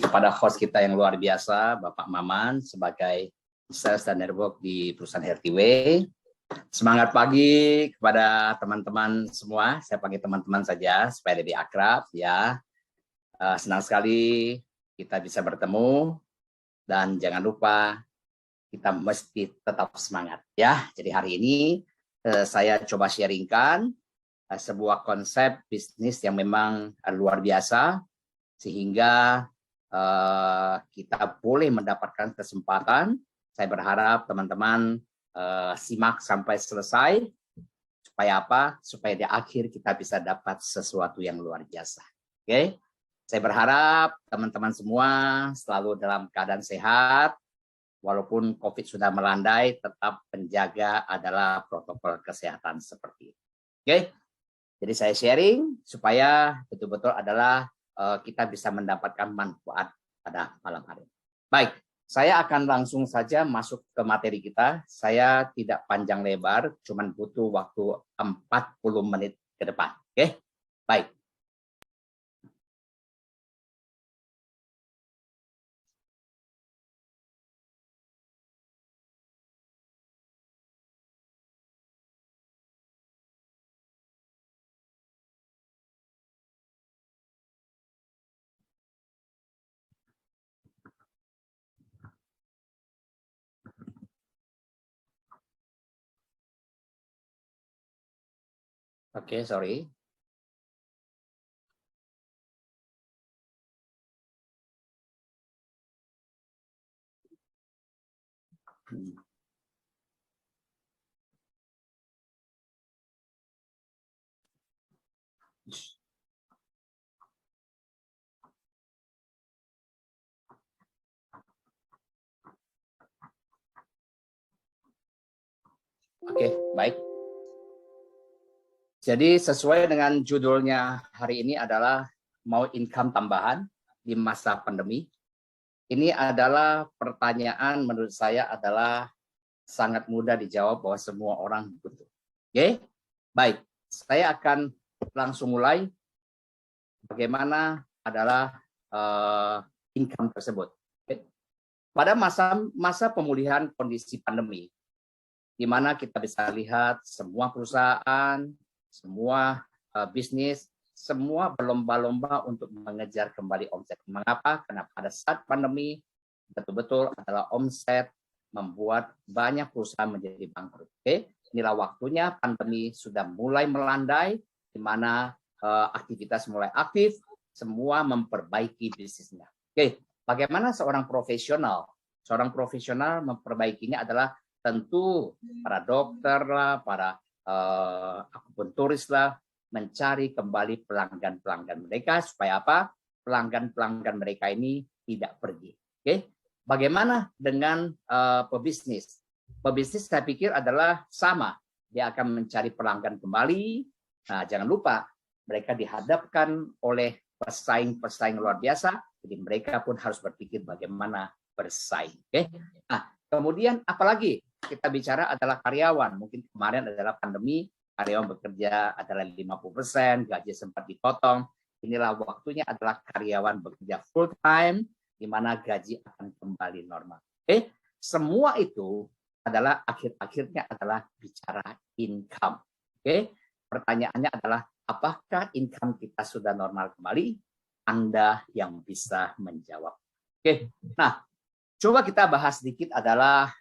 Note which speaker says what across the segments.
Speaker 1: kepada host kita yang luar biasa, Bapak Maman, sebagai Sales dan Network di perusahaan Healthy Way. Semangat pagi kepada teman-teman semua. Saya panggil teman-teman saja supaya lebih akrab ya. Senang sekali kita bisa bertemu dan jangan lupa kita mesti tetap semangat ya. Jadi hari ini saya coba sharingkan sebuah konsep bisnis yang memang luar biasa sehingga kita boleh mendapatkan kesempatan. Saya berharap teman-teman simak sampai selesai. Supaya apa? Supaya di akhir kita bisa dapat sesuatu yang luar biasa. Oke? Saya berharap teman-teman semua selalu dalam keadaan sehat. Walaupun COVID sudah melandai, tetap penjaga adalah protokol kesehatan seperti itu. Oke? Jadi saya sharing supaya betul-betul adalah kita bisa mendapatkan manfaat pada malam hari. Baik, saya akan langsung saja masuk ke materi kita. Saya tidak panjang lebar, cuman butuh waktu 40 menit ke depan. Oke? Baik. Oke, sorry. Oke, baik. Jadi sesuai dengan judulnya hari ini adalah mau income tambahan di masa pandemi. Ini adalah pertanyaan menurut saya adalah sangat mudah dijawab bahwa semua orang butuh. Oke, baik. Saya akan langsung mulai. Bagaimana adalah income tersebut. Oke. Pada masa pemulihan kondisi pandemi, di mana kita bisa lihat semua perusahaan, semua bisnis, semua berlomba-lomba untuk mengejar kembali omset. Mengapa? Karena pada saat pandemi betul-betul adalah omset membuat banyak perusahaan menjadi bangkrut. Oke, inilah waktunya pandemi sudah mulai melandai, di mana aktivitas mulai aktif, semua memperbaiki bisnisnya. Oke, bagaimana seorang profesional? Seorang profesional memperbaikinya adalah tentu para dokter lah, para akupunturis lah, mencari kembali pelanggan-pelanggan mereka supaya apa? Pelanggan-pelanggan mereka ini tidak pergi. Oke, bagaimana dengan pebisnis? Pebisnis saya pikir adalah sama, dia akan mencari pelanggan kembali. Nah, jangan lupa mereka dihadapkan oleh pesaing-pesaing luar biasa, jadi mereka pun harus berpikir bagaimana bersaing. Oke, nah kemudian apalagi kita bicara adalah karyawan. Mungkin kemarin adalah pandemi, karyawan bekerja adalah 50%, gaji sempat dipotong. Inilah waktunya adalah karyawan bekerja full time, di mana gaji akan kembali normal. Oke, semua itu adalah akhir-akhirnya adalah bicara income. Oke, pertanyaannya adalah apakah income kita sudah normal kembali? Anda yang bisa menjawab. Oke, nah coba kita bahas sedikit adalah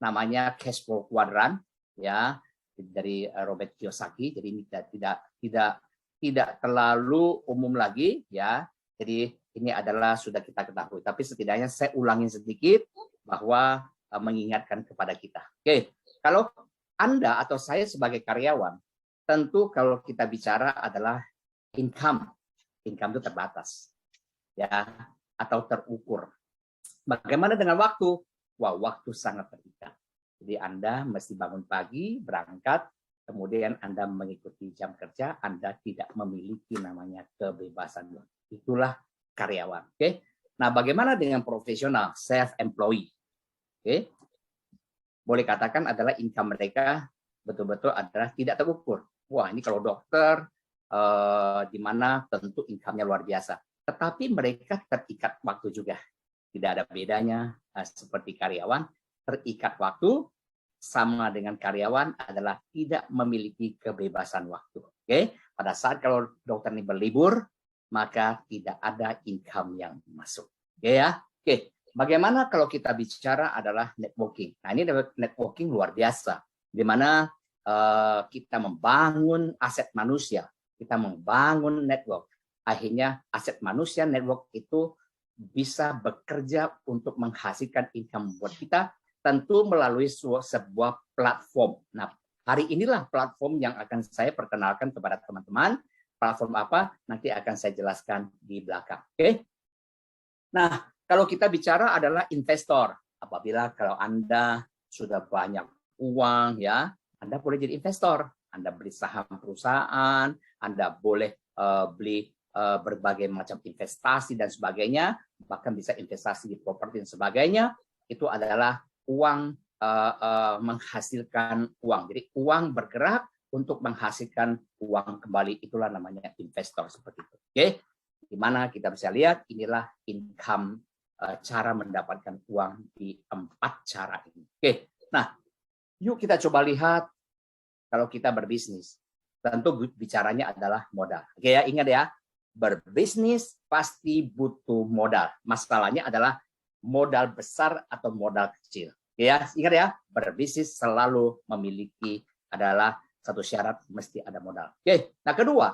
Speaker 1: namanya cash flow quadrant ya dari Robert Kiyosaki. Jadi ini tidak terlalu umum lagi ya. Jadi ini adalah sudah kita ketahui. Tapi setidaknya saya ulangin sedikit bahwa mengingatkan kepada kita. Oke, kalau Anda atau saya sebagai karyawan, tentu kalau kita bicara adalah income itu terbatas ya atau terukur. Bagaimana dengan waktu? Wah, waktu sangat terikat. Jadi Anda mesti bangun pagi, berangkat, kemudian Anda mengikuti jam kerja, Anda tidak memiliki namanya kebebasan. Itulah karyawan. Oke. Nah, bagaimana dengan profesional, self-employee? Oke. Boleh katakan adalah income mereka betul-betul adalah tidak terukur. Wah, ini kalau dokter, di mana tentu income-nya luar biasa. tetapi mereka terikat waktu juga. Tidak ada bedanya seperti karyawan, terikat waktu sama dengan karyawan adalah tidak memiliki kebebasan waktu. Oke, pada saat kalau dokter ini berlibur, maka tidak ada income yang masuk. Oke ya. Oke, bagaimana kalau kita bicara adalah networking? Nah, ini networking luar biasa, di mana kita membangun aset manusia, kita membangun network. Akhirnya aset manusia network itu bisa bekerja untuk menghasilkan income buat kita, tentu melalui sebuah platform. Nah, hari inilah platform yang akan saya perkenalkan kepada teman-teman. Platform apa? Nanti akan saya jelaskan di belakang. Oke? Nah, kalau kita bicara adalah investor. Apabila kalau Anda sudah banyak uang, ya, Anda boleh jadi investor. Anda beli saham perusahaan, Anda boleh beli berbagai macam investasi dan sebagainya, bahkan bisa investasi di properti dan sebagainya. Itu adalah uang menghasilkan uang. Jadi uang bergerak untuk menghasilkan uang kembali. Itulah namanya investor seperti itu. Oke, di mana kita bisa lihat inilah income, cara mendapatkan uang di 4 cara ini. Oke, nah yuk kita coba lihat kalau kita berbisnis. Tentu bicaranya adalah modal. Oke ya, ingat ya, berbisnis pasti butuh modal. Masalahnya adalah modal besar atau modal kecil. Oke ya, ingat ya, berbisnis selalu memiliki adalah satu syarat, mesti ada modal. Oke, nah kedua,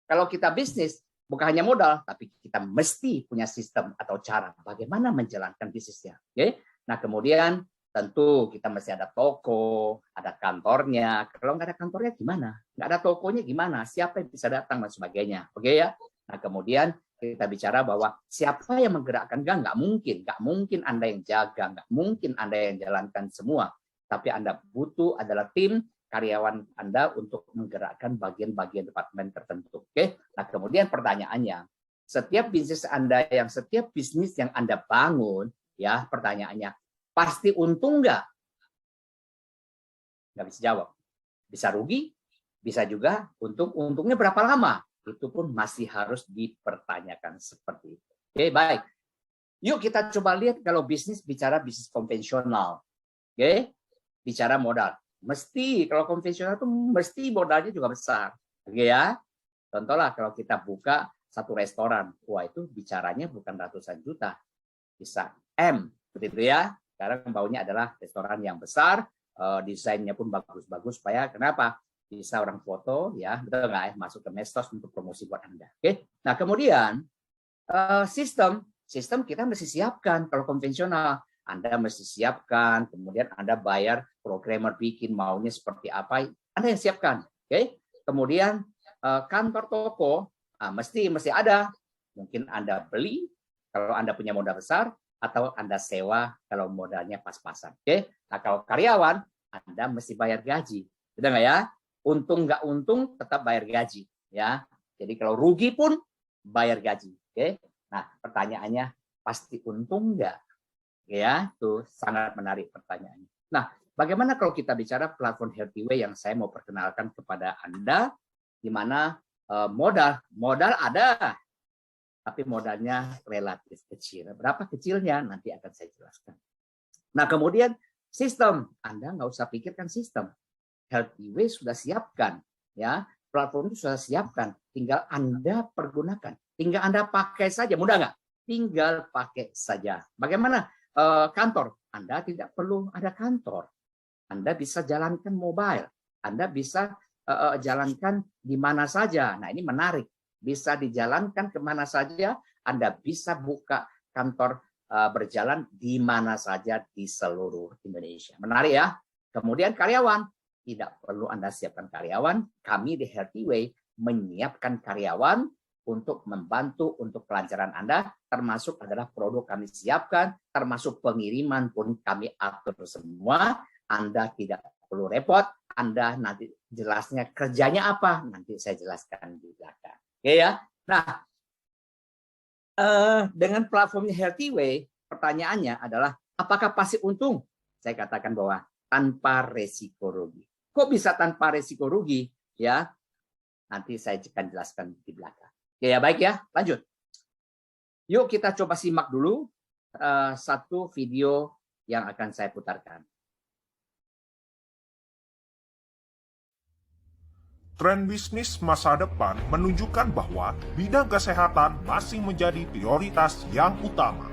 Speaker 1: kalau kita bisnis bukan hanya modal, tapi kita mesti punya sistem atau cara bagaimana menjalankan bisnisnya. Oke, nah kemudian tentu kita mesti ada toko, ada kantornya. Kalau nggak ada kantornya gimana? Nggak ada tokonya gimana? Siapa yang bisa datang dan sebagainya. Oke ya. Nah kemudian kita bicara bahwa siapa yang menggerakkan nggak mungkin Anda yang jaga, nggak mungkin Anda yang jalankan semua. Tapi Anda butuh adalah tim karyawan Anda untuk menggerakkan bagian-bagian departemen tertentu. Oke. Nah kemudian pertanyaannya, setiap bisnis yang Anda bangun, ya pertanyaannya, pasti untung nggak? Nggak bisa jawab. Bisa rugi, bisa juga untung. Untungnya berapa lama? Itu pun masih harus dipertanyakan seperti itu. Oke, baik. Yuk kita coba lihat kalau bisnis bicara bisnis konvensional. Oke, bicara modal. Mesti kalau konvensional itu mesti modalnya juga besar. Oke ya. Contohlah kalau kita buka satu restoran, wah itu bicaranya bukan ratusan juta, bisa M, begitu ya. Sekarang baunya adalah restoran yang besar, desainnya pun bagus-bagus supaya kenapa? Bisa orang foto ya, betul nggak ya, masuk ke medsos untuk promosi buat Anda. Oke. Nah, kemudian sistem kita mesti siapkan kalau konvensional. Anda mesti siapkan, kemudian Anda bayar programmer bikin maunya seperti apa, Anda yang siapkan. Oke. Kemudian kantor toko mesti ada. Mungkin Anda beli kalau Anda punya modal besar, atau Anda sewa kalau modalnya pas-pasan. Oke. Nah, kalau karyawan Anda mesti bayar gaji. Betul nggak ya? Untung nggak untung tetap bayar gaji ya. Jadi kalau rugi pun bayar gaji. Oke. Nah, pertanyaannya pasti untung nggak? Ya, itu sangat menarik pertanyaannya. Nah, bagaimana kalau kita bicara platform Healthyway yang saya mau perkenalkan kepada Anda, di mana modal ada, tapi modalnya relatif kecil. Berapa kecilnya nanti akan saya jelaskan. Nah kemudian sistem, Anda nggak usah pikirkan sistem. Healthyway sudah siapkan, ya platform itu sudah siapkan. Tinggal Anda pergunakan, tinggal Anda pakai saja. Mudah nggak? Tinggal pakai saja. Bagaimana kantor? Anda tidak perlu ada kantor. Anda bisa jalankan mobile. Anda bisa jalankan di mana saja. Nah ini menarik. Bisa dijalankan kemana saja, Anda bisa buka kantor berjalan di mana saja di seluruh Indonesia. Menarik ya. Kemudian karyawan, tidak perlu Anda siapkan karyawan. Kami di Healthyway menyiapkan karyawan untuk membantu untuk kelancaran Anda, termasuk adalah produk kami siapkan, termasuk pengiriman pun kami atur semua. Anda tidak perlu repot, Anda nanti jelasnya kerjanya apa, nanti saya jelaskan di belakang. Oke ya. Nah, dengan platformnya Healthyway, pertanyaannya adalah apakah pasti untung? Saya katakan bahwa tanpa resiko rugi. Kok bisa tanpa resiko rugi? Ya, nanti saya akan jelaskan di belakang. Oke ya, baik ya, lanjut. Yuk kita coba simak dulu satu video yang akan saya putarkan.
Speaker 2: Tren bisnis masa depan menunjukkan bahwa bidang kesehatan masih menjadi prioritas yang utama.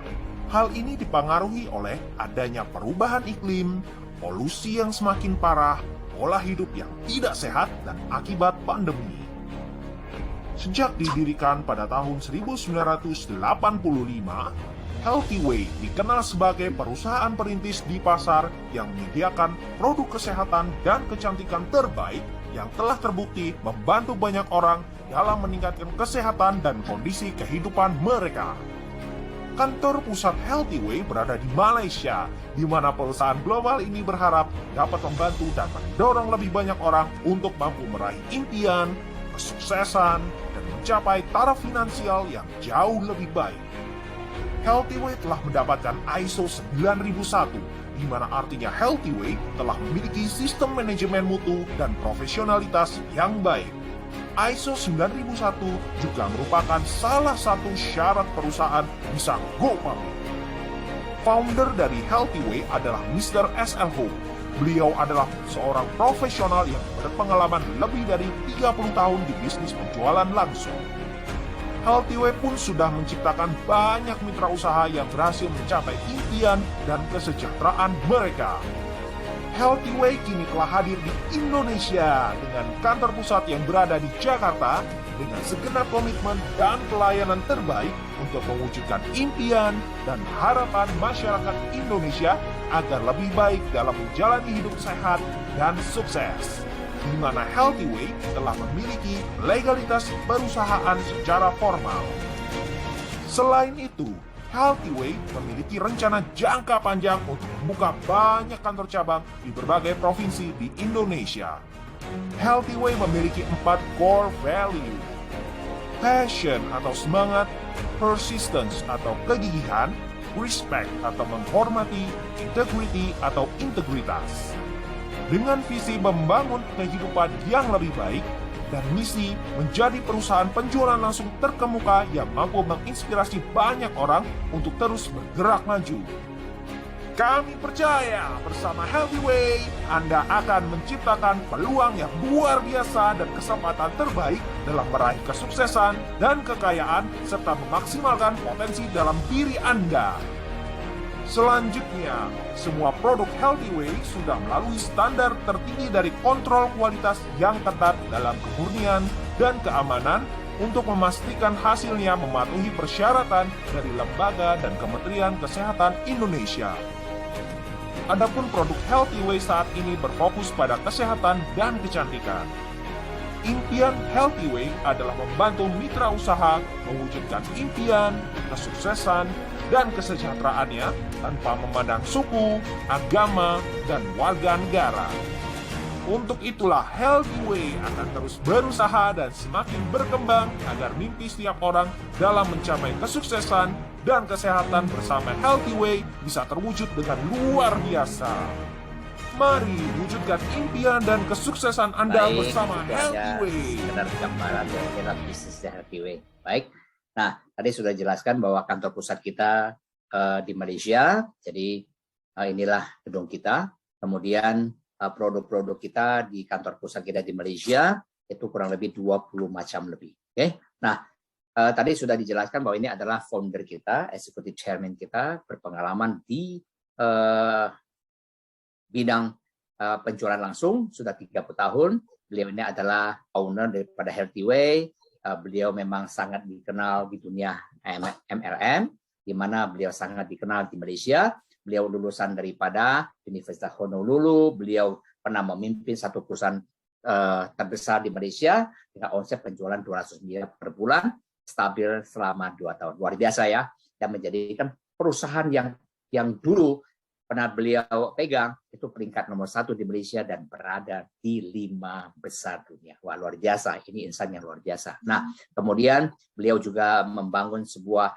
Speaker 2: Hal ini dipengaruhi oleh adanya perubahan iklim, polusi yang semakin parah, pola hidup yang tidak sehat, dan akibat pandemi. Sejak didirikan pada tahun 1985, Healthy Way dikenal sebagai perusahaan perintis di pasar yang menyediakan produk kesehatan dan kecantikan terbaik yang telah terbukti membantu banyak orang dalam meningkatkan kesehatan dan kondisi kehidupan mereka. Kantor pusat Healthy Way berada di Malaysia, di mana perusahaan global ini berharap dapat membantu dan mendorong lebih banyak orang untuk mampu meraih impian, kesuksesan, dan mencapai taraf finansial yang jauh lebih baik. Healthy Way telah mendapatkan ISO 9001, di mana artinya Healthy Way telah memiliki sistem manajemen mutu dan profesionalitas yang baik. ISO 9001 juga merupakan salah satu syarat perusahaan bisa go public. Founder dari Healthy Way adalah Mr. S.L. Ho. Beliau adalah seorang profesional yang berpengalaman lebih dari 30 tahun di bisnis penjualan langsung. Healthy Way pun sudah menciptakan banyak mitra usaha yang berhasil mencapai impian dan kesejahteraan mereka. Healthy Way kini telah hadir di Indonesia dengan kantor pusat yang berada di Jakarta dengan segenap komitmen dan pelayanan terbaik untuk mewujudkan impian dan harapan masyarakat Indonesia agar lebih baik dalam menjalani hidup sehat dan sukses, di mana Healthy Way telah memiliki legalitas perusahaan secara formal. Selain itu, Healthy Way memiliki rencana jangka panjang untuk membuka banyak kantor cabang di berbagai provinsi di Indonesia. Healthy Way memiliki 4 core value: passion atau semangat, persistence atau kegigihan, respect atau menghormati, integrity atau integritas. Dengan visi membangun kehidupan yang lebih baik dan misi menjadi perusahaan penjualan langsung terkemuka yang mampu menginspirasi banyak orang untuk terus bergerak maju. Kami percaya bersama Healthy Way, Anda akan menciptakan peluang yang luar biasa dan kesempatan terbaik dalam meraih kesuksesan dan kekayaan serta memaksimalkan potensi dalam diri Anda. Selanjutnya, semua produk Healthy Way sudah melalui standar tertinggi dari kontrol kualitas yang ketat dalam kemurnian dan keamanan untuk memastikan hasilnya mematuhi persyaratan dari lembaga dan Kementerian Kesehatan Indonesia. Adapun produk Healthy Way saat ini berfokus pada kesehatan dan kecantikan. Impian Healthy Way adalah membantu mitra usaha mewujudkan impian, kesuksesan, dan kesejahteraannya tanpa memandang suku, agama, dan warga negara. Untuk itulah Healthy Way akan terus berusaha dan semakin berkembang agar mimpi setiap orang dalam mencapai kesuksesan dan kesehatan bersama Healthy Way bisa terwujud dengan luar biasa. Mari wujudkan impian dan kesuksesan Anda bersama Healthy Way.
Speaker 1: Sekedar gambaran dari bisnisnya Healthy Way. Baik. Nah, tadi sudah jelaskan bahwa kantor pusat kita di Malaysia. Jadi inilah gedung kita. Kemudian produk-produk kita di kantor pusat kita di Malaysia itu kurang lebih 20 macam lebih. Oke. Nah, tadi sudah dijelaskan bahwa ini adalah founder kita, executive chairman kita, berpengalaman di bidang penjualan langsung sudah 30 tahun. Beliau ini adalah owner daripada Healthy Way. Beliau memang sangat dikenal di dunia MLM, di mana beliau sangat dikenal di Malaysia. Beliau lulusan daripada Universitas Honolulu. Beliau pernah memimpin satu perusahaan terbesar di Malaysia dengan omset penjualan 200 miliar per bulan, stabil selama 2 tahun. Luar biasa ya, dan menjadikan perusahaan yang dulu pernah beliau pegang itu peringkat nomor 1 di Malaysia dan berada di 5 besar dunia. Wah, luar biasa. Ini insan yang luar biasa. Nah, kemudian beliau juga membangun sebuah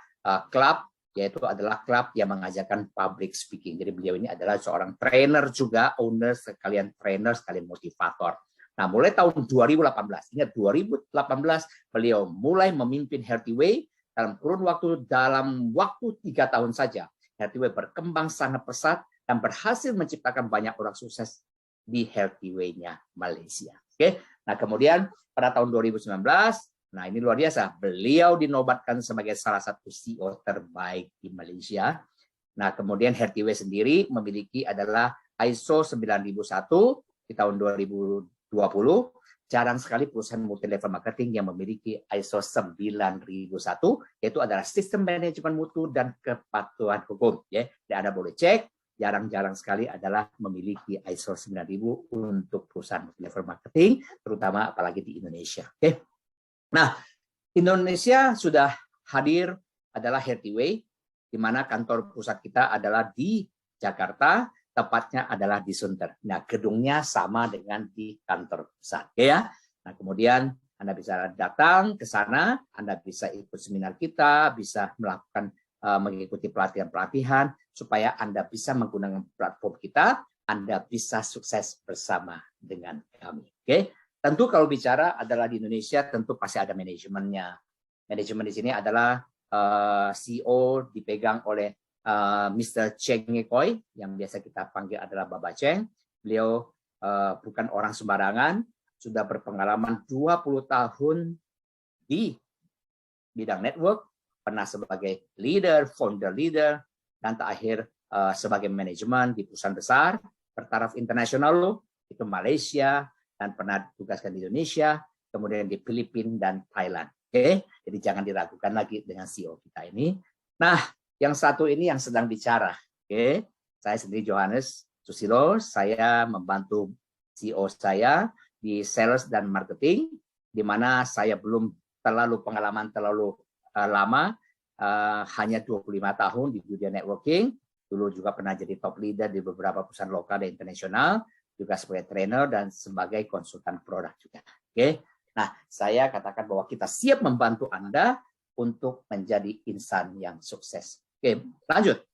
Speaker 1: klub, yaitu adalah klub yang mengajarkan public speaking. Jadi beliau ini adalah seorang trainer juga, owner sekalian trainer sekalian motivator. Nah, mulai tahun 2018, ingat 2018 beliau mulai memimpin Healthy Way dalam waktu 3 tahun saja, Healthyway berkembang sangat pesat dan berhasil menciptakan banyak orang sukses di Healthyway-nya Malaysia. Oke. Nah, kemudian pada tahun 2019, nah ini luar biasa, beliau dinobatkan sebagai salah satu CEO terbaik di Malaysia. Nah, kemudian Healthyway sendiri memiliki adalah ISO 9001 di tahun 2020. Jarang sekali perusahaan multi-level marketing yang memiliki ISO 9001, yaitu adalah sistem manajemen mutu dan kepatuhan hukum. Ya, dan Anda boleh cek, jarang-jarang sekali adalah memiliki ISO 9000 untuk perusahaan multi-level marketing, terutama apalagi di Indonesia. Oke. Nah, Indonesia sudah hadir adalah Healthyway, di mana kantor pusat kita adalah di Jakarta, tepatnya adalah di Sunter. Nah, gedungnya sama dengan di kantor pusat, ya. Nah, kemudian Anda bisa datang ke sana, Anda bisa ikut seminar kita, bisa melakukan mengikuti pelatihan-pelatihan supaya Anda bisa menggunakan platform kita, Anda bisa sukses bersama dengan kami. Oke. Tentu kalau bicara adalah di Indonesia, tentu pasti ada manajemennya. Manajemen di sini adalah CEO dipegang oleh Mr. Cheng Ngekoi, yang biasa kita panggil adalah Bapak Cheng. Beliau bukan orang sembarangan, sudah berpengalaman 20 tahun di bidang network, pernah sebagai leader, founder leader, dan terakhir sebagai manajemen di perusahaan besar, bertaraf internasional, itu Malaysia, dan pernah ditugaskan di Indonesia, kemudian di Filipina dan Thailand. Oke, jadi jangan diragukan lagi dengan CEO kita ini. Nah, yang satu ini yang sedang bicara. Oke, saya sendiri Johannes Susilo, saya membantu CEO saya di sales dan marketing, di mana saya belum terlalu pengalaman terlalu lama, hanya 25 tahun di dunia networking. Dulu juga pernah jadi top leader di beberapa perusahaan lokal dan internasional, juga sebagai trainer dan sebagai konsultan produk juga. Oke, nah saya katakan bahwa kita siap membantu Anda untuk menjadi insan yang sukses. Oke, lanjut.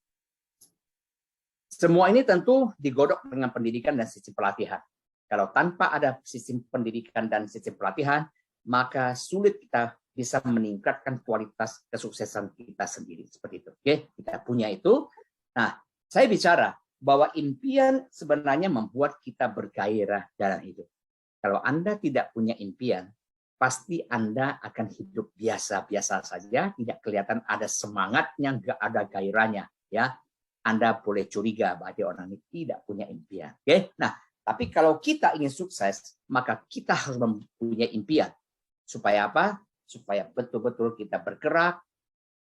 Speaker 1: Semua ini tentu digodok dengan pendidikan dan sistem pelatihan. Kalau tanpa ada sistem pendidikan dan sistem pelatihan, maka sulit kita bisa meningkatkan kualitas kesuksesan kita sendiri. Seperti itu. Oke, kita punya itu. Nah, saya bicara bahwa impian sebenarnya membuat kita bergairah dalam hidup. Kalau Anda tidak punya impian, pasti Anda akan hidup biasa-biasa saja, tidak kelihatan ada semangatnya, nggak ada gairahnya, ya. Anda boleh curiga bahwa orang ini tidak punya impian. Oke? Nah, tapi kalau kita ingin sukses, maka kita harus mempunyai impian. Supaya apa? Supaya betul-betul kita bergerak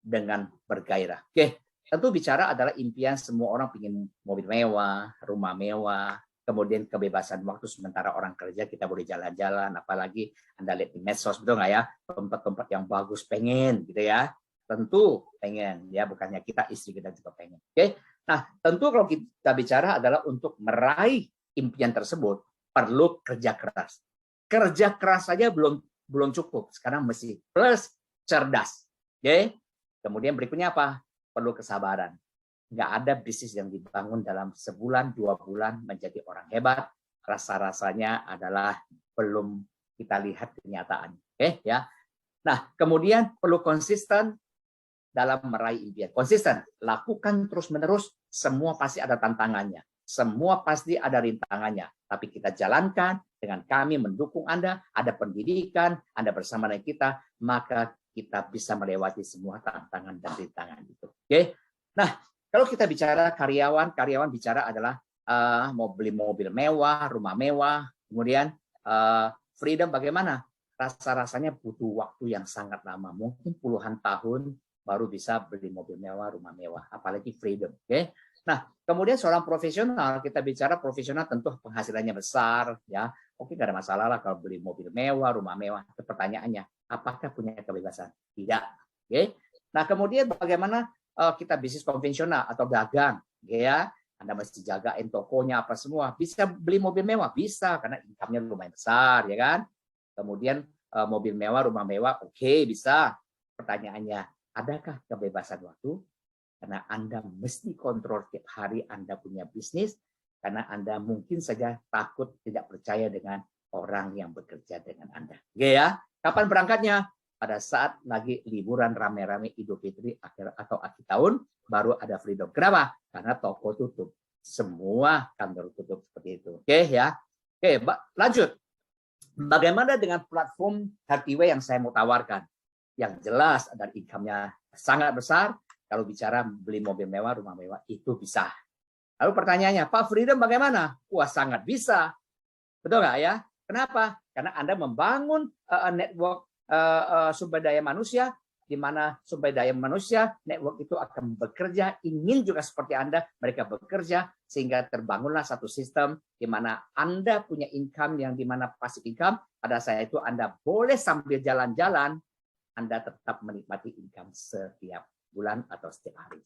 Speaker 1: dengan bergairah. Oke? Tentu bicara adalah impian semua orang ingin mobil mewah, rumah mewah, kemudian kebebasan waktu sementara orang kerja kita boleh jalan-jalan, apalagi Anda lihat di medsos, betul nggak ya, tempat-tempat yang bagus pengen gitu ya, tentu pengen ya, bukannya kita istri kita juga pengen. Oke, nah tentu kalau kita bicara adalah untuk meraih impian tersebut perlu kerja keras. Kerja keras saja belum cukup, sekarang mesti plus cerdas. Oke, kemudian berikutnya apa? Perlu kesabaran. Nggak ada bisnis yang dibangun dalam sebulan, 2 bulan menjadi orang hebat. Rasa-rasanya adalah belum kita lihat kenyataan. Oke, ya. Nah, kemudian perlu konsisten dalam meraih impian. Konsisten, lakukan terus-menerus, semua pasti ada tantangannya. Semua pasti ada rintangannya. Tapi kita jalankan dengan kami mendukung Anda, ada pendidikan, Anda bersama dengan kita, maka kita bisa melewati semua tantangan dan rintangan itu. Oke. Nah, kalau kita bicara karyawan bicara adalah mau beli mobil mewah, rumah mewah, kemudian freedom bagaimana? Rasa-rasanya butuh waktu yang sangat lama, mungkin puluhan tahun baru bisa beli mobil mewah, rumah mewah, apalagi freedom. Oke. Nah, kemudian seorang profesional, kita bicara profesional tentu penghasilannya besar, ya. Oke, nggak ada masalah lah kalau beli mobil mewah, rumah mewah. Pertanyaannya, apakah punya kebebasan? Tidak. Oke. Nah, kemudian bagaimana kita bisnis konvensional atau dagang, ya, Anda mesti jagain tokonya apa semua. Bisa beli mobil mewah, bisa karena income-nya lumayan besar, ya kan? Kemudian mobil mewah, rumah mewah, oke, bisa. Pertanyaannya, adakah kebebasan waktu? Karena Anda mesti kontrol tiap hari Anda punya bisnis, karena Anda mungkin saja takut tidak percaya dengan orang yang bekerja dengan Anda. Oke ya? Kapan berangkatnya? pada saat lagi liburan rame-rame Idul Fitri akhir tahun, baru ada freedom. Kenapa? Karena toko tutup. Semua kantor tutup seperti itu. Oke ya. Oke, lanjut. Bagaimana dengan platform Healthyway yang saya mau tawarkan? Yang jelas ada income-nya sangat besar. Kalau bicara beli mobil mewah, rumah mewah, itu bisa. Lalu pertanyaannya, Pak Freedom bagaimana? Wah, sangat bisa. Betul nggak ya? Kenapa? Karena Anda membangun network sumber daya manusia, di mana sumber daya manusia, network itu akan bekerja, ingin juga seperti Anda, mereka bekerja, sehingga terbangunlah satu sistem di mana Anda punya income yang di mana passive income, pada saat itu Anda boleh sambil jalan-jalan, Anda tetap menikmati income setiap bulan atau setiap hari.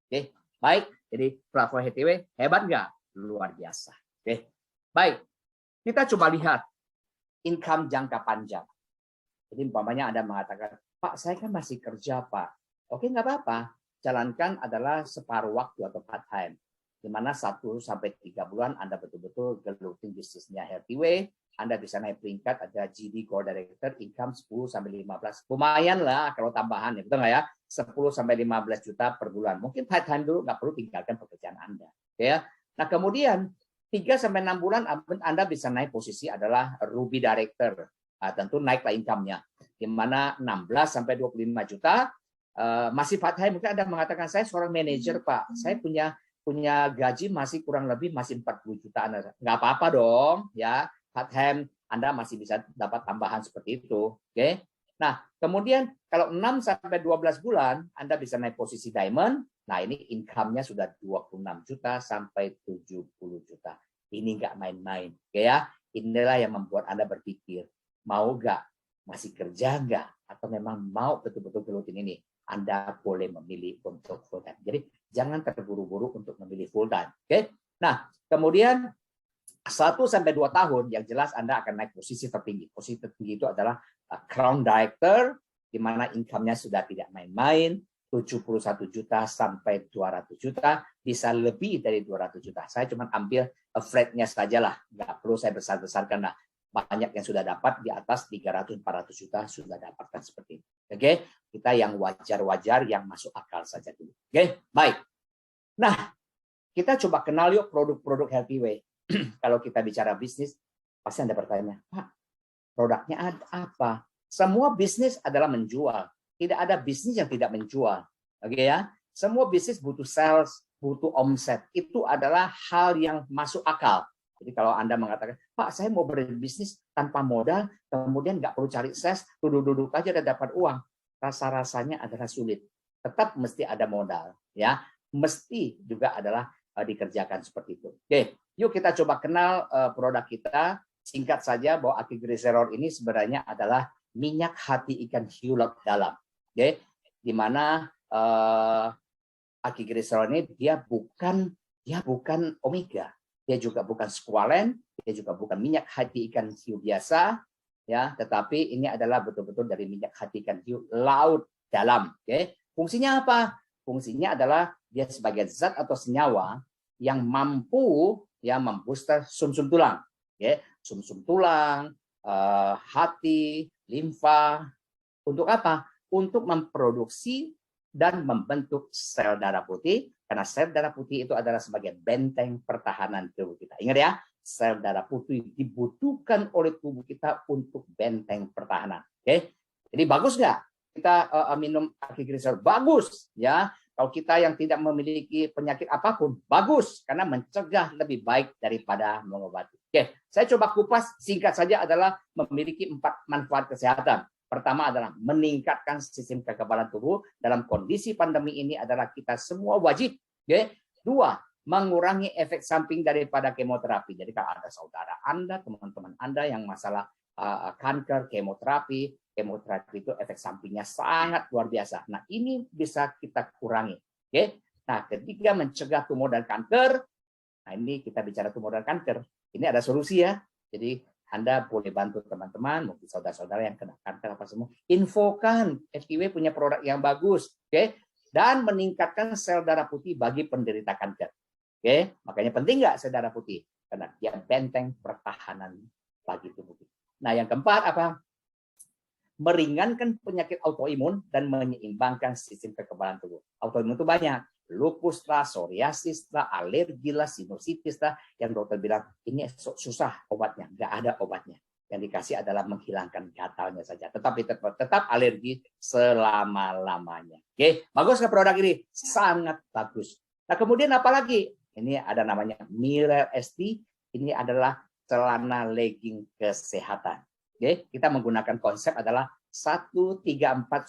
Speaker 1: Oke, baik. Jadi platform Healthyway hebat nggak? Luar biasa. Oke, baik. Kita coba lihat income jangka panjang. Jadi umpamanya Anda mengatakan, Pak, saya kan masih kerja, Pak. Oke, nggak apa-apa. Jalankan adalah separuh waktu atau part time. Di mana 1 sampai 3 bulan Anda betul-betul gelutin bisnisnya Healthyway. Anda bisa naik peringkat, ada GD Core Director, income 10 sampai 15. Lumayan lah kalau tambahan, ya betul nggak ya? 10 sampai 15 juta per bulan. Mungkin part time dulu, nggak perlu tinggalkan pekerjaan Anda. Ya. Nah, kemudian 3 sampai 6 bulan Anda bisa naik posisi adalah Ruby Director. Nah, tentu naiklah income-nya. Di mana 16 sampai 25 juta masih part time. Mungkin Anda mengatakan saya seorang manajer, Pak. Saya punya gaji masih kurang lebih masih 40 juta. Nggak apa-apa dong, ya. Part time Anda masih bisa dapat tambahan seperti itu. Oke. Nah, kemudian kalau 6 sampai 12 bulan Anda bisa naik posisi diamond. Nah, ini income-nya sudah 26 juta sampai 70 juta. Ini nggak main-main. Oke ya. Inilah yang membuat Anda berpikir, mau nggak? Masih kerja nggak? Atau memang mau betul-betul gelutin ini? Anda boleh memilih untuk full time. Jadi jangan terburu-buru untuk memilih full time. Oke. Nah, kemudian 1 sampai 2 tahun yang jelas Anda akan naik posisi tertinggi. Posisi tertinggi itu adalah Crown Director, di mana income-nya sudah tidak main-main, 71 juta sampai 200 juta, bisa lebih dari 200 juta. Saya cuma ambil flat-nya saja lah, nggak perlu saya besar-besarkan lah. Banyak yang sudah dapat di atas 300-400 juta sudah dapatkan seperti itu. Oke, kita yang wajar-wajar yang masuk akal saja dulu. Oke, baik. Nah, kita coba kenal yuk produk-produk Healthyway. Kalau kita bicara bisnis, pasti Anda bertanya, Pak, produknya ada apa? Semua bisnis adalah menjual. Tidak ada bisnis yang tidak menjual. Oke ya? Semua bisnis butuh sales, butuh omset. Itu adalah hal yang masuk akal. Jadi kalau Anda mengatakan, Pak, saya mau berbisnis tanpa modal, kemudian nggak perlu cari sales, duduk-duduk aja dan dapat uang. Rasa-rasanya adalah sulit. Tetap mesti ada modal. Ya, mesti juga adalah dikerjakan seperti itu. Oke, yuk kita coba kenal produk kita. Singkat saja bahwa akiglycerol ini sebenarnya adalah minyak hati ikan hiu laut dalam. Oke, di mana akiglycerol ini dia bukan omega, dia juga bukan squalen, dia juga bukan minyak hati ikan hiu biasa, ya, tetapi ini adalah betul-betul dari minyak hati ikan hiu laut dalam. Oke, fungsinya apa? Fungsinya adalah dia sebagai zat atau senyawa yang mampu ya membooster sumsum tulang, ya, sumsum tulang, hati, limfa. Untuk apa? Untuk memproduksi dan membentuk sel darah putih, karena sel darah putih itu adalah sebagai benteng pertahanan tubuh kita. Ingat ya, sel darah putih dibutuhkan oleh tubuh kita untuk benteng pertahanan. Oke, jadi bagus nggak kita minum akiglycerol? Bagus ya. Kalau kita yang tidak memiliki penyakit apapun, bagus karena mencegah lebih baik daripada mengobati. Oke, saya coba kupas singkat saja adalah memiliki 4 manfaat kesehatan. Pertama adalah meningkatkan sistem kekebalan tubuh dalam kondisi pandemi ini adalah kita semua wajib. Oke. 2, mengurangi efek samping daripada kemoterapi. Jadi kalau ada saudara Anda, teman-teman Anda yang masalah kanker, kemoterapi itu efek sampingnya sangat luar biasa. Nah, ini bisa kita kurangi. Oke. Nah, ketiga, mencegah tumor dan kanker. Nah, ini kita bicara tumor dan kanker. Ini ada solusi ya. Jadi Anda boleh bantu teman-teman, mungkin saudara-saudara yang kena kanker apa semua. Infokan, FTW punya produk yang bagus. Oke. Dan meningkatkan sel darah putih bagi penderita kanker. Oke. Makanya penting nggak sel darah putih? Karena dia benteng pertahanan bagi tubuh kita. Nah, yang keempat apa? meringankan penyakit autoimun dan menyeimbangkan sistem kekebalan tubuh. Autoimun itu banyak, lupus lah, psoriasis lah, alergi lah, sinusitis lah, yang dokter bilang ini susah obatnya, nggak ada obatnya. Yang dikasih adalah menghilangkan gatalnya saja. Tetapi tetap alergi selama-lamanya. Oke, bagus ke produk ini? Sangat bagus. Nah, kemudian apa lagi? Ini ada namanya Mirror ST. Ini adalah celana legging kesehatan. Oke, kita menggunakan konsep adalah 134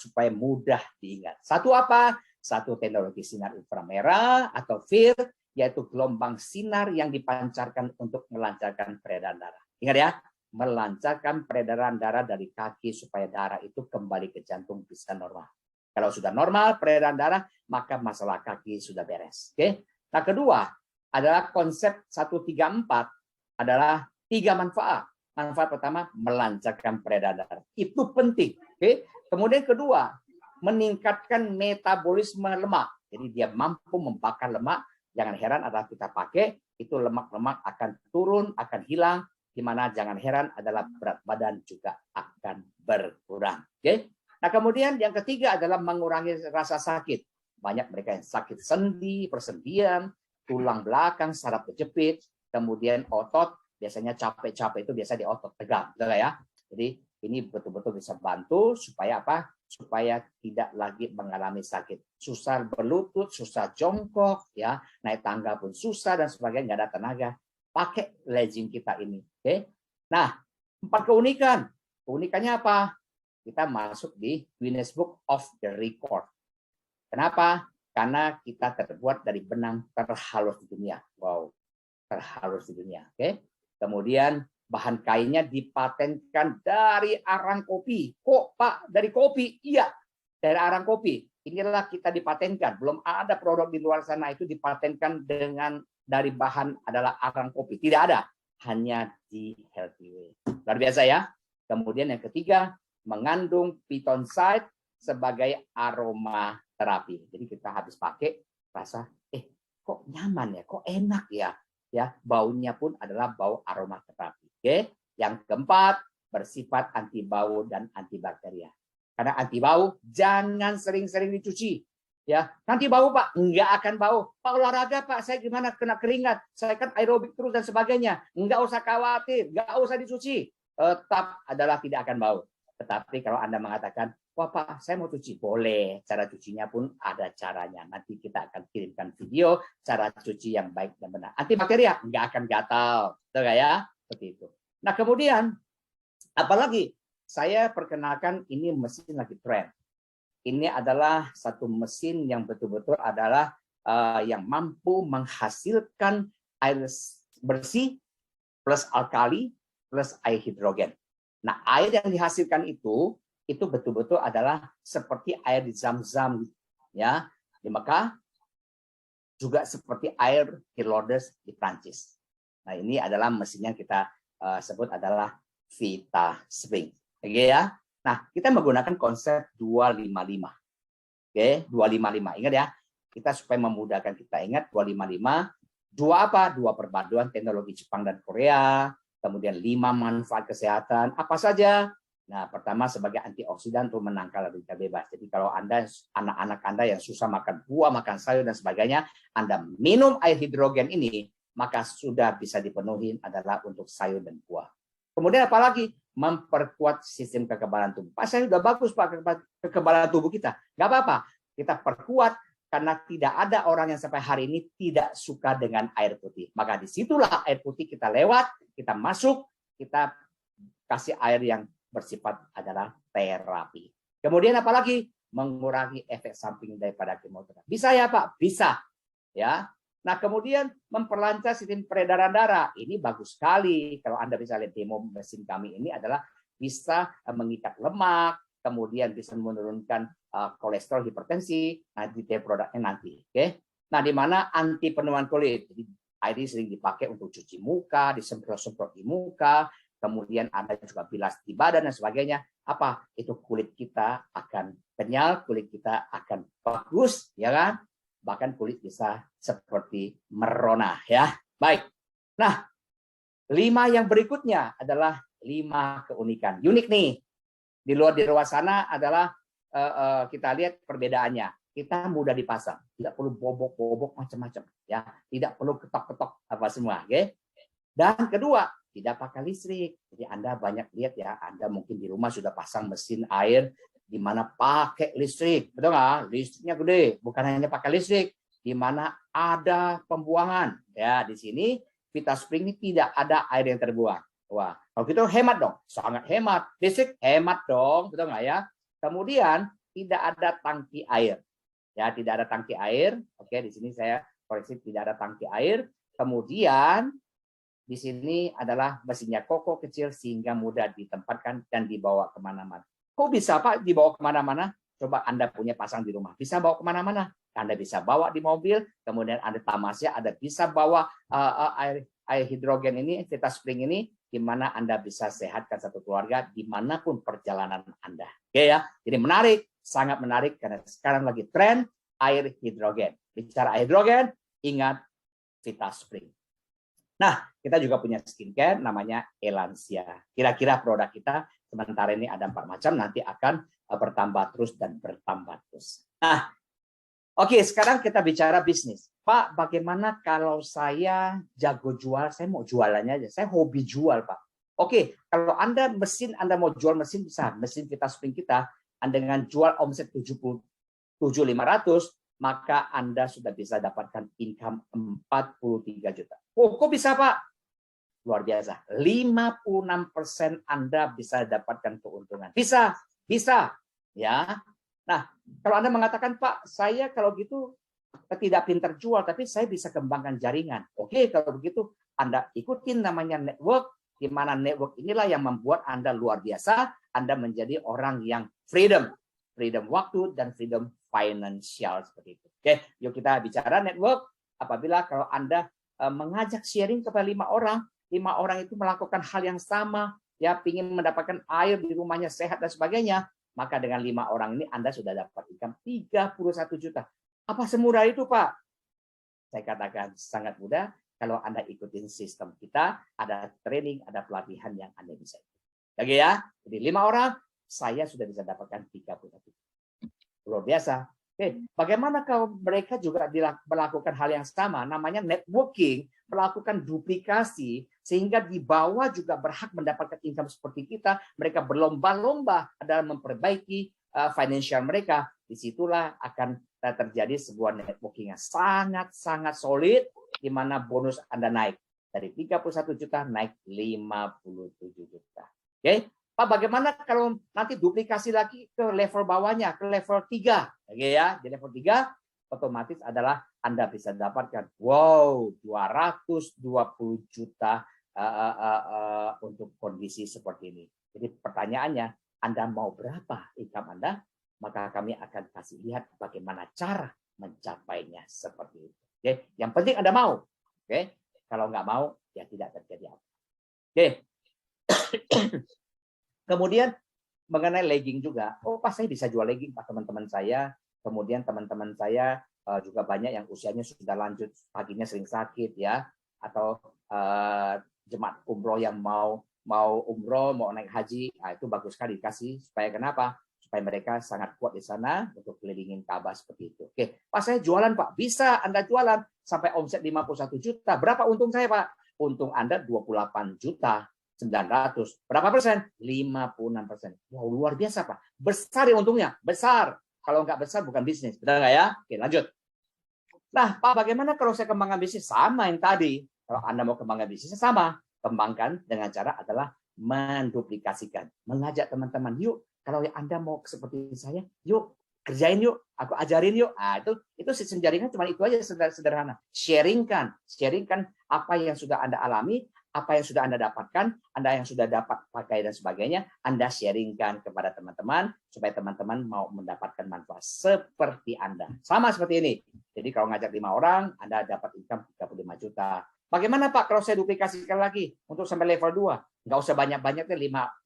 Speaker 1: supaya mudah diingat. Satu apa? Satu teknologi sinar inframerah atau FIR, yaitu gelombang sinar yang dipancarkan untuk melancarkan peredaran darah. Ingat ya, melancarkan peredaran darah dari kaki supaya darah itu kembali ke jantung bisa normal. Kalau sudah normal peredaran darah, maka masalah kaki sudah beres. Oke. Nah, kedua adalah konsep 134 adalah 3 manfaat. Manfaat pertama, melancarkan peredaran darah. Itu penting. Oke. Kemudian kedua, meningkatkan metabolisme lemak. Jadi dia mampu membakar lemak. Jangan heran adalah kita pakai, itu lemak-lemak akan turun, akan hilang. Di mana jangan heran adalah berat badan juga akan berkurang. Oke. Nah, kemudian yang ketiga adalah mengurangi rasa sakit. Banyak mereka yang sakit sendi, persendian, tulang belakang, saraf kejepit, kemudian otot. Biasanya capek-capek itu biasa di otot tegang, betul ya? Jadi ini betul-betul bisa bantu supaya apa? Supaya tidak lagi mengalami sakit. Susah berlutut, susah jongkok, ya, naik tangga pun susah dan sebagainya, nggak ada tenaga. Pakai legging kita ini, oke? Nah, 4 keunikan. Keunikannya apa? Kita masuk di Guinness Book of the Record. Kenapa? Karena kita terbuat dari benang terhalus di dunia. Wow, terhalus di dunia, oke? Kemudian bahan kainnya dipatenkan dari arang kopi. Kok Pak, dari kopi? Iya, dari arang kopi. Inilah kita dipatenkan. Belum ada produk di luar sana itu dipatenkan dengan dari bahan adalah arang kopi. Tidak ada. Hanya di Healthy Way. Luar biasa ya. Kemudian yang ketiga, mengandung pitoncide sebagai aroma terapi. Jadi kita habis pakai, rasa, kok nyaman ya, kok enak ya. Ya, baunya pun adalah bau aromaterapi. Oke. Yang keempat, bersifat anti bau dan antibakteria. Karena anti bau jangan sering-sering dicuci. Ya, nanti bau Pak, enggak akan bau. Pak olahraga Pak, saya gimana kena keringat, saya kan aerobik terus dan sebagainya. Enggak usah khawatir, enggak usah dicuci. Tetap adalah tidak akan bau. Tetapi kalau Anda mengatakan, wah Pak, saya mau cuci. Boleh, cara cucinya pun ada caranya. Nanti kita akan kirimkan video cara cuci yang baik dan benar. Antibakteria, nggak akan gatal. Betul ya? Seperti itu. Nah kemudian, apalagi saya perkenalkan ini mesin lagi tren. Ini adalah satu mesin yang betul-betul adalah yang mampu menghasilkan air bersih plus alkali plus air hidrogen. Nah, air yang dihasilkan itu betul-betul adalah seperti air di Zam-Zam ya di Mekah, juga seperti air di Lourdes di Prancis. Nah, ini adalah mesin yang kita sebut adalah Vita Spring. Oke ya. Nah, kita menggunakan konsep 255. Oke, 255. Ingat ya. Kita supaya memudahkan kita ingat 255. Dua apa? Dua perpaduan teknologi Jepang dan Korea. Kemudian 5 manfaat kesehatan. Apa saja? Nah, pertama sebagai antioksidan untuk menangkal radikal bebas. Jadi kalau Anda, anak-anak Anda yang susah makan buah, makan sayur, dan sebagainya, Anda minum air hidrogen ini, maka sudah bisa dipenuhi adalah untuk sayur dan buah. Kemudian apalagi? Memperkuat sistem kekebalan tubuh. Pak, saya sudah bagus Pak kekebalan tubuh kita. Nggak apa-apa. Kita perkuat karena tidak ada orang yang sampai hari ini tidak suka dengan air putih. Maka disitulah air putih kita lewat, kita masuk, kita kasih air yang bersifat adalah terapi. Kemudian apalagi? Mengurangi efek samping daripada kemoterapi. Bisa ya Pak? Bisa. Ya. Nah kemudian memperlancar sistem peredaran darah. Ini bagus sekali. Kalau Anda bisa lihat demo mesin kami ini adalah bisa mengikat lemak, kemudian bisa menurunkan kolesterol, hipertensi. Nah detail produknya nanti. Oke. Nah di mana anti penuaan kulit. Jadi air ini sering dipakai untuk cuci muka, disemprot-semprot di muka. Kemudian ada juga bilas di badan dan sebagainya. Apa? Itu kulit kita akan kenyal, kulit kita akan bagus, ya kan? Bahkan kulit bisa seperti merona, ya. Baik. Nah, 5 yang berikutnya adalah 5 keunikan. Unik nih. Di luar sana adalah kita lihat perbedaannya. Kita mudah dipasang, tidak perlu bobok-bobok macam-macam, ya, tidak perlu ketok-ketok apa semua, oke? Dan kedua, tidak pakai listrik. Jadi Anda banyak lihat ya, Anda mungkin di rumah sudah pasang mesin air di mana pakai listrik, betul nggak? Listriknya gede, bukan hanya pakai listrik, di mana ada pembuangan. Ya, di sini VitaSpring ini tidak ada air yang terbuang. Wah, kalau gitu hemat dong, sangat hemat. Listrik hemat dong, betul nggak ya? Kemudian tidak ada tangki air. Ya, tidak ada tangki air. Oke, di sini saya koreksi tidak ada tangki air. Kemudian di sini adalah mesinnya kokoh kecil sehingga mudah ditempatkan dan dibawa kemana-mana. Kok bisa Pak dibawa kemana-mana? Coba Anda punya pasang di rumah. Bisa bawa kemana-mana. Anda bisa bawa di mobil, kemudian ada tamasya, Anda bisa bawa air hidrogen ini, VitaSpring ini, di mana Anda bisa sehatkan satu keluarga dimanapun perjalanan Anda. Oke ya, jadi menarik, sangat menarik karena sekarang lagi tren air hidrogen. Bicara air hidrogen, ingat VitaSpring. Nah, kita juga punya skincare namanya Elansia. Kira-kira produk kita sementara ini ada 4 macam, nanti akan bertambah terus dan bertambah terus. Nah, oke, sekarang kita bicara bisnis. Pak, bagaimana kalau saya jago jual, saya mau jualannya aja, saya hobi jual, Pak. Oke, kalau Anda mau jual mesin bisa, mesin VitaSpring kita, Anda dengan jual omset 77.500, maka Anda sudah bisa dapatkan income 43 juta. Oh, kok bisa Pak? Luar biasa. 56% Anda bisa dapatkan keuntungan. Bisa. Ya. Nah, kalau Anda mengatakan, Pak, saya kalau gitu tidak pintar jual, tapi saya bisa kembangkan jaringan. Oke, kalau begitu Anda ikutin namanya network, di mana network inilah yang membuat Anda luar biasa. Anda menjadi orang yang freedom waktu dan freedom financial seperti itu. Oke, yuk kita bicara network. Apabila kalau Anda mengajak sharing kepada 5 orang itu melakukan hal yang sama, ya, ingin mendapatkan air di rumahnya sehat dan sebagainya, maka dengan 5 orang ini Anda sudah dapat income 31 juta. Apa semurah itu, Pak? Saya katakan sangat mudah. Kalau Anda ikutin sistem kita, ada training, ada pelatihan yang Anda bisa ikuti. Oke ya, jadi 5 orang, saya sudah bisa dapatkan 31 juta. Luar biasa. Oke, bagaimana kalau mereka juga melakukan hal yang sama, namanya networking, melakukan duplikasi, sehingga di bawah juga berhak mendapatkan income seperti kita, mereka berlomba-lomba dalam memperbaiki financial mereka, disitulah akan terjadi sebuah networking yang sangat-sangat solid, di mana bonus Anda naik. Dari 31 juta naik 57 juta. Oke? Pak, bagaimana kalau nanti duplikasi lagi ke level bawahnya, ke level 3? Oke ya, di level 3 otomatis adalah Anda bisa dapatkan 220 juta untuk kondisi seperti ini. Jadi pertanyaannya, Anda mau berapa income Anda? Maka kami akan kasih lihat bagaimana cara mencapainya seperti itu. Oke, yang penting Anda mau. Oke, kalau nggak mau ya tidak terjadi apa. Oke. Kemudian mengenai legging juga, oh Pak, saya bisa jual legging Pak, teman-teman saya. Kemudian teman-teman saya juga banyak yang usianya sudah lanjut, kakinya sering sakit ya, atau jemaat umroh yang mau umroh, mau naik haji, nah, itu bagus sekali dikasih. Supaya kenapa? Supaya mereka sangat kuat di sana untuk kelilingin Ka'bah seperti itu. Oke, Pak, saya jualan Pak. Bisa Anda jualan sampai omset 51 juta. Berapa untung saya Pak? Untung Anda 28 juta. 900. Berapa persen? 56%. Wow, luar biasa, Pak. Besar ya untungnya. Besar. Kalau nggak besar, bukan bisnis. Betul nggak ya? Oke, lanjut. Nah, Pak, bagaimana kalau saya kembangkan bisnis? Sama yang tadi. Kalau Anda mau kembangkan bisnisnya sama. Kembangkan dengan cara adalah menduplikasikan. Mengajak teman-teman, yuk, kalau Anda mau seperti saya, yuk, kerjain yuk, aku ajarin yuk. Nah, itu sistem jaringan cuma itu aja sederhana. Sharingkan apa yang sudah Anda alami, apa yang sudah Anda dapatkan, Anda yang sudah dapat pakai dan sebagainya, Anda sharingkan kepada teman-teman supaya teman-teman mau mendapatkan manfaat seperti Anda. Sama seperti ini. Jadi kalau ngajak 5 orang, Anda dapat income 35 juta. Bagaimana Pak kalau saya duplikasikan lagi untuk sampai level 2? Nggak usah banyak-banyaknya,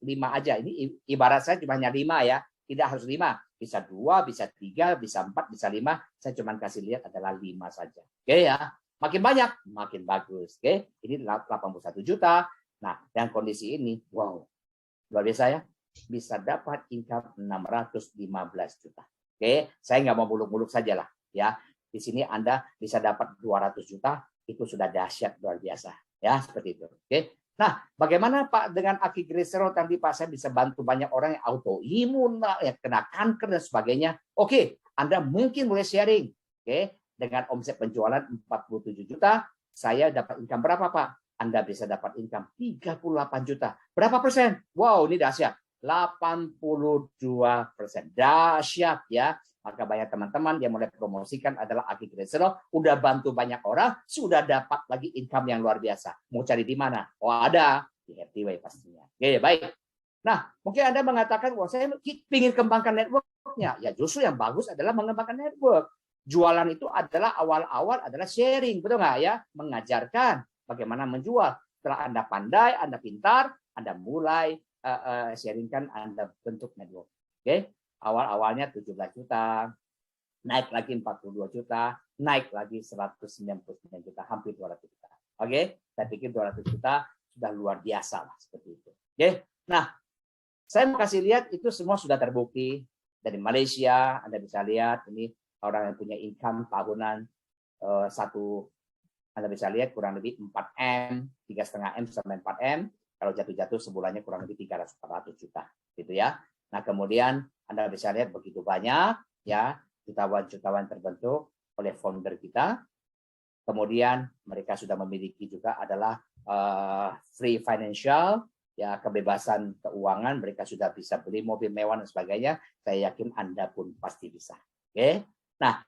Speaker 1: 5 aja. Ini ibarat saya cuma hanya 5 ya. Tidak harus 5. Bisa 2, bisa 3, bisa 4, bisa 5. Saya cuma kasih lihat adalah 5 saja. Oke ya. Makin banyak, makin bagus. Oke, ini 81 juta. Nah, dengan kondisi ini, wow, luar biasa ya. bisa dapat income 615 juta. Oke, saya nggak mau muluk-muluk saja lah ya. Di sini Anda bisa dapat 200 juta, itu sudah dahsyat luar biasa ya, seperti itu. Oke. Nah, bagaimana Pak dengan akigliserol tadi Pak, saya bisa bantu banyak orang yang autoimun, yang kena kanker dan sebagainya. Oke, Anda mungkin boleh sharing. Oke, dengan omset penjualan 47 juta, saya dapat income berapa Pak? Anda bisa dapat income 38 juta. Berapa persen? Wow, ini dahsyat. 82%. Dahsyat ya. Maka banyak teman-teman yang mulai promosikan adalah akigliserol, udah bantu banyak orang, sudah dapat lagi income yang luar biasa. Mau cari di mana? Oh, ada di Happyway pastinya. Oke, baik. Nah, mungkin Anda mengatakan, wah saya ingin kembangkan network-nya. Ya, justru yang bagus adalah mengembangkan network. Jualan itu adalah awal-awal adalah sharing, betul nggak ya? Mengajarkan bagaimana menjual. Setelah Anda pandai, Anda pintar, Anda mulai sharingkan, Anda bentuk network. Oke, awal-awalnya 17 juta, naik lagi 42 juta, naik lagi 199 juta, hampir 200 juta. Oke, saya pikir 200 juta sudah luar biasa lah seperti itu. Oke, nah saya mau kasih lihat itu semua sudah terbukti dari Malaysia. Anda bisa lihat ini orang yang punya income tahunan satu, Anda bisa lihat kurang lebih 4M, 3,5M sampai 4M. Kalau jatuh-jatuh sebulannya kurang lebih 300-400 juta, gitu ya. Nah, kemudian Anda bisa lihat begitu banyak ya jutawan-jutawan terbentuk oleh founder kita. Kemudian mereka sudah memiliki juga adalah free financial, ya kebebasan keuangan, mereka sudah bisa beli mobil mewah dan sebagainya. Saya yakin Anda pun pasti bisa. Oke. Nah,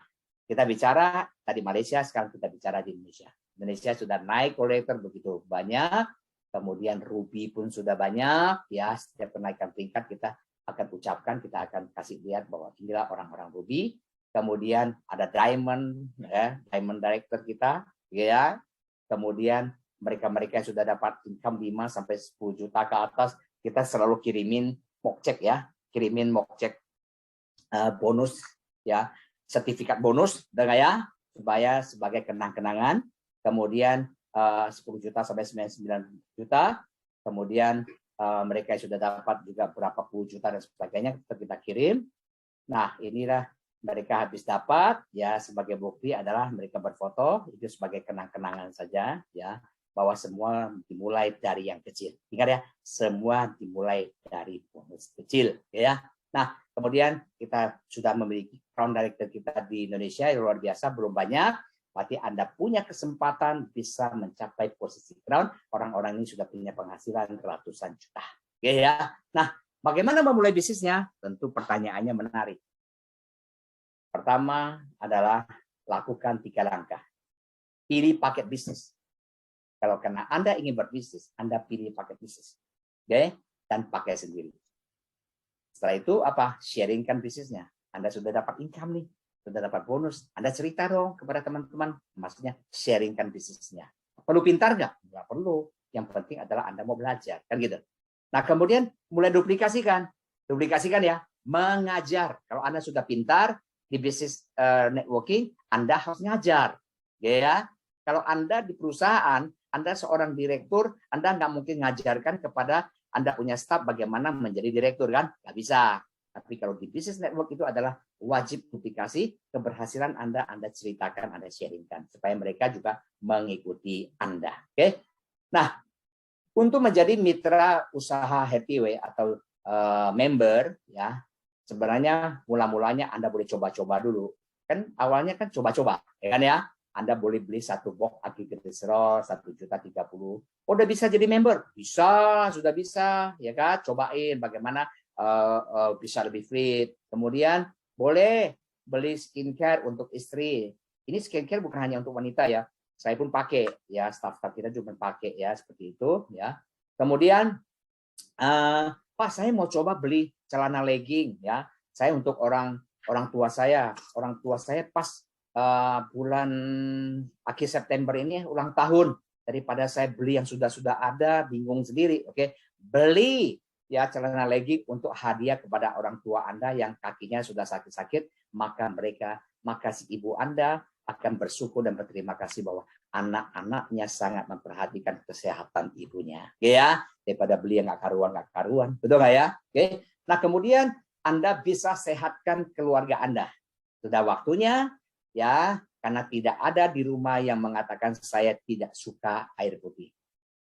Speaker 1: kita bicara tadi Malaysia, sekarang kita bicara di Indonesia. Indonesia sudah naik kolektor begitu banyak. Kemudian ruby pun sudah banyak, ya setiap kenaikan peringkat kita akan ucapkan, kita akan kasih lihat bahwa inilah orang-orang ruby. Kemudian ada diamond, ya diamond director kita, ya. Kemudian mereka-mereka yang sudah dapat income 5 sampai 10 juta ke atas, kita selalu kirimin mock check ya, kirimin mock check bonus, ya sertifikat bonus, ya supaya sebagai kenang-kenangan. Kemudian 10 juta sampai 99 juta, kemudian mereka sudah dapat juga berapa puluh juta dan sebagainya, kita kirim. Nah, inilah mereka habis dapat, ya sebagai bukti adalah mereka berfoto, itu sebagai kenang-kenangan saja, ya bahwa semua dimulai dari yang kecil. Ingat ya, semua dimulai dari bonus kecil, ya. Nah, kemudian kita sudah memiliki crown director kita di Indonesia yang luar biasa, belum banyak. Berarti Anda punya kesempatan bisa mencapai posisi crown. Orang-orang ini sudah punya penghasilan ratusan juta. Oke ya. Nah, bagaimana memulai bisnisnya? Tentu pertanyaannya menarik. Pertama adalah lakukan 3 langkah. Pilih paket bisnis. Kalau karena Anda ingin berbisnis, Anda pilih paket bisnis. Oke? Dan pakai sendiri. Setelah itu apa? Sharingkan bisnisnya. Anda sudah dapat income nih. Sudah dapat bonus, Anda cerita dong kepada teman-teman, maksudnya sharingkan bisnisnya. Perlu pintar nggak? Nggak perlu. Yang penting adalah Anda mau belajar, kan gitu. Nah, kemudian mulai duplikasikan ya, mengajar. Kalau Anda sudah pintar di bisnis networking, Anda harus ngajar, ya. Kalau Anda di perusahaan, Anda seorang direktur, Anda nggak mungkin ngajarkan kepada Anda punya staf bagaimana menjadi direktur, kan? Nggak bisa. Tapi kalau di bisnis network itu adalah wajib duplikasi, keberhasilan Anda ceritakan, Anda sharingkan. Supaya mereka juga mengikuti Anda. Oke? Nah, untuk menjadi mitra usaha Happyway atau member, ya sebenarnya mula-mulanya Anda boleh coba-coba dulu. Kan awalnya kan coba-coba, ya kan ya? Anda boleh beli 1 box akigliserol 1.030.000. Oh, udah bisa jadi member? Bisa, sudah bisa, ya kan? Cobain bagaimana bisa lebih fit. Kemudian boleh beli skincare untuk istri. Ini skincare bukan hanya untuk wanita ya. Saya pun pakai ya, staff-staff kita juga pakai ya, seperti itu ya. Kemudian Pak, saya mau coba beli celana legging ya. Saya untuk orang tua saya. Orang tua saya pas bulan akhir September ini ulang tahun. Daripada saya beli yang sudah ada, bingung sendiri. Oke, beli ya celana legging untuk hadiah kepada orang tua Anda yang kakinya sudah sakit-sakit, maka si ibu Anda akan bersyukur dan berterima kasih bahwa anak-anaknya sangat memperhatikan kesehatan ibunya. Ya, daripada beli yang nggak karuan. Betul nggak ya? Oke. Nah, kemudian Anda bisa sehatkan keluarga Anda. Sudah waktunya ya, karena tidak ada di rumah yang mengatakan saya tidak suka air putih.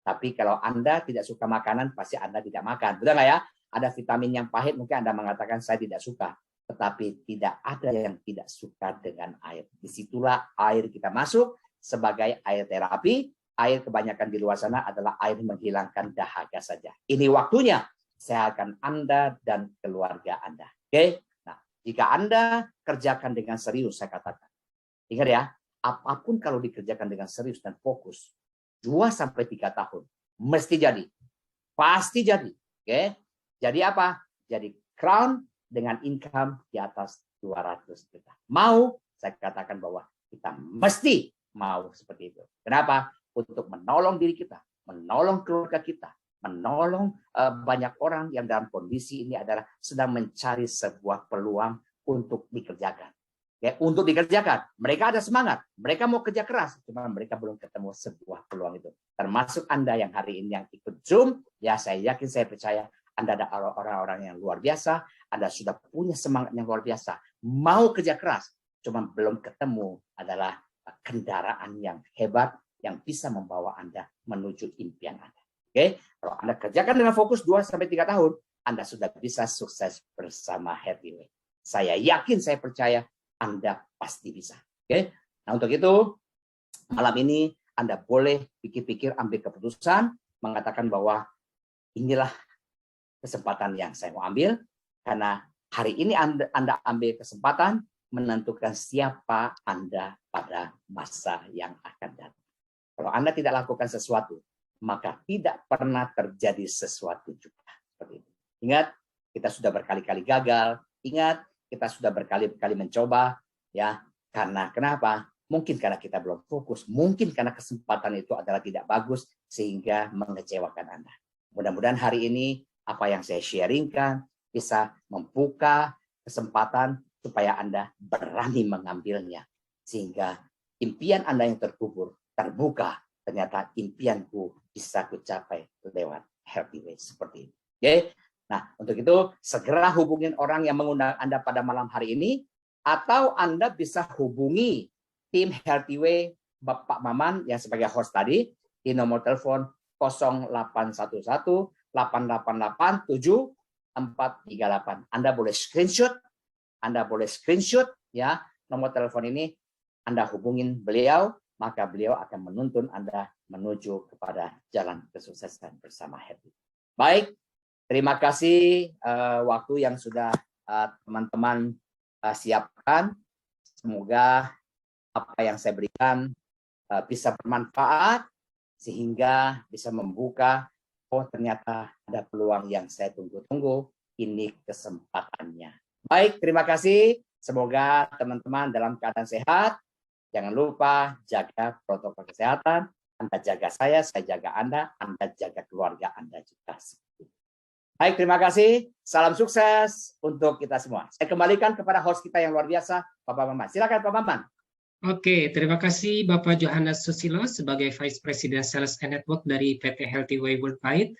Speaker 1: Tapi kalau Anda tidak suka makanan, pasti Anda tidak makan. Betul nggak ya? Ada vitamin yang pahit, mungkin Anda mengatakan saya tidak suka. Tetapi tidak ada yang tidak suka dengan air. Disitulah air kita masuk sebagai air terapi. Air kebanyakan di luar sana adalah air menghilangkan dahaga saja. Ini waktunya sehatkan Anda dan keluarga Anda. Oke? Nah, jika Anda kerjakan dengan serius, saya katakan. Ingat ya, apapun kalau dikerjakan dengan serius dan fokus, 2-3 tahun, mesti jadi. Pasti jadi. Oke? Jadi apa? Jadi Crown dengan income di atas 200 juta. Mau? Saya katakan bahwa kita mesti mau seperti itu. Kenapa? Untuk menolong diri kita, menolong keluarga kita, menolong banyak orang yang dalam kondisi ini adalah sedang mencari sebuah peluang untuk dikerjakan. Ya, untuk dikerjakan, mereka ada semangat, mereka mau kerja keras, cuma mereka belum ketemu sebuah peluang itu. Termasuk Anda yang hari ini yang ikut Zoom, ya saya yakin, saya percaya Anda ada orang-orang yang luar biasa, Anda sudah punya semangat yang luar biasa, mau kerja keras, cuma belum ketemu adalah kendaraan yang hebat yang bisa membawa Anda menuju impian Anda. Oke, kalau Anda kerjakan dengan fokus 2-3 tahun, Anda sudah bisa sukses bersama Healthyway. Saya yakin, saya percaya Anda pasti bisa. Oke, nah untuk itu malam ini Anda boleh pikir-pikir, ambil keputusan, mengatakan bahwa inilah kesempatan yang saya mau ambil, karena hari ini Anda ambil kesempatan menentukan siapa Anda pada masa yang akan datang. Kalau Anda tidak lakukan sesuatu, maka tidak pernah terjadi sesuatu juga. Seperti itu. Ingat, kita sudah berkali-kali gagal. Ingat, kita sudah berkali-kali mencoba. Ya, karena kenapa? Mungkin karena kita belum fokus. Mungkin karena kesempatan itu adalah tidak bagus, sehingga mengecewakan Anda. Mudah-mudahan hari ini, apa yang saya sharingkan bisa membuka kesempatan supaya Anda berani mengambilnya. Sehingga impian Anda yang terkubur terbuka, ternyata impianku bisa kucapai lewat Healthyway seperti ini. Oke? Nah, untuk itu segera hubungin orang yang mengundang Anda pada malam hari ini, atau Anda bisa hubungi tim Healthyway Bapak Maman yang sebagai host tadi di nomor telepon 0811 888 7438. Anda boleh screenshot ya nomor telepon ini, Anda hubungin beliau, maka beliau akan menuntun Anda menuju kepada jalan kesuksesan bersama Happy. Baik, terima kasih waktu yang sudah teman-teman siapkan. Semoga apa yang saya berikan bisa bermanfaat, sehingga bisa membuka, oh ternyata ada peluang yang saya tunggu-tunggu, ini kesempatannya. Baik, terima kasih. Semoga teman-teman dalam keadaan sehat. Jangan lupa jaga protokol kesehatan. Anda jaga saya jaga Anda jaga keluarga Anda juga. Baik, terima kasih. Salam sukses untuk kita semua. Saya kembalikan kepada host kita yang luar biasa, Bapak Maman. Silakan Pak Maman.
Speaker 3: Oke, terima kasih Bapak Johannes Susilo sebagai Vice President Sales and Network dari PT Healthyway Worldwide.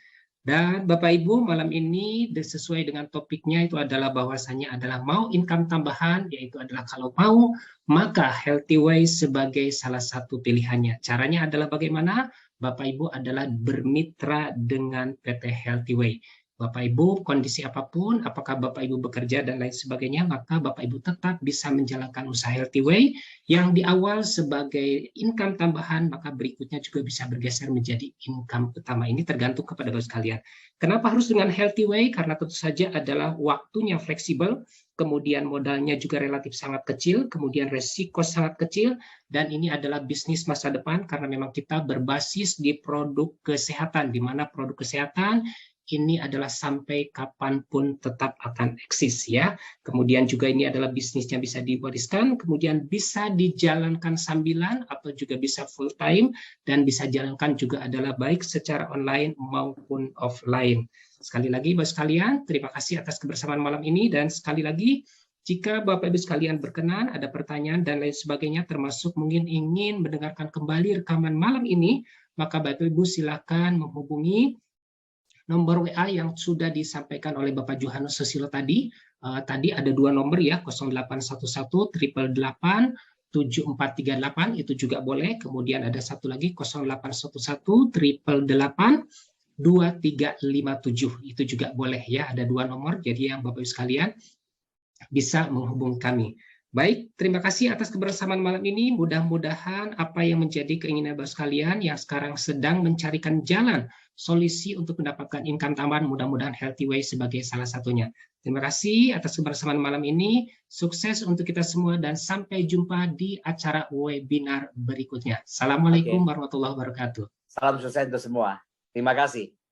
Speaker 3: Dan Bapak Ibu, malam ini sesuai dengan topiknya itu adalah bahwasanya adalah mau income tambahan, yaitu adalah kalau mau, maka Healthyway sebagai salah satu pilihannya. Caranya adalah bagaimana? Bapak Ibu adalah bermitra dengan PT Healthyway. Bapak Ibu, kondisi apapun, apakah Bapak Ibu bekerja dan lain sebagainya, maka Bapak Ibu tetap bisa menjalankan usaha Healthyway yang di awal sebagai income tambahan, maka berikutnya juga bisa bergeser menjadi income utama. Ini tergantung kepada Bapak sekalian. Kenapa harus dengan Healthyway? Karena tentu saja adalah waktunya fleksibel, kemudian modalnya juga relatif sangat kecil, kemudian resiko sangat kecil, dan ini adalah bisnis masa depan karena memang kita berbasis di produk kesehatan, di mana produk kesehatan ini adalah sampai kapanpun tetap akan eksis ya. Kemudian juga ini adalah bisnis yang bisa diwariskan, kemudian bisa dijalankan sambilan atau juga bisa full time, dan bisa jalankan juga adalah baik secara online maupun offline. Sekali lagi Bapak sekalian, terima kasih atas kebersamaan malam ini, dan sekali lagi jika Bapak Ibu sekalian berkenan, ada pertanyaan dan lain sebagainya, termasuk mungkin ingin mendengarkan kembali rekaman malam ini, maka Bapak Ibu silakan menghubungi nomor WA yang sudah disampaikan oleh Bapak Johannes Susilo tadi. Tadi ada 2 nomor ya, 0811 888 7438 itu juga boleh. Kemudian ada satu lagi 0811 888 2357 itu juga boleh ya. Ada 2 nomor. Jadi yang Bapak Ibu sekalian bisa menghubungi kami. Baik, terima kasih atas kebersamaan malam ini. Mudah-mudahan apa yang menjadi keinginan Bapak sekalian yang sekarang sedang mencarikan jalan solusi untuk mendapatkan income tambahan, mudah-mudahan Healthy Way sebagai salah satunya. Terima kasih atas kebersamaan malam ini. Sukses untuk kita semua dan sampai jumpa di acara webinar berikutnya. Assalamualaikum warahmatullahi wabarakatuh.
Speaker 1: Salam sukses untuk semua. Terima kasih.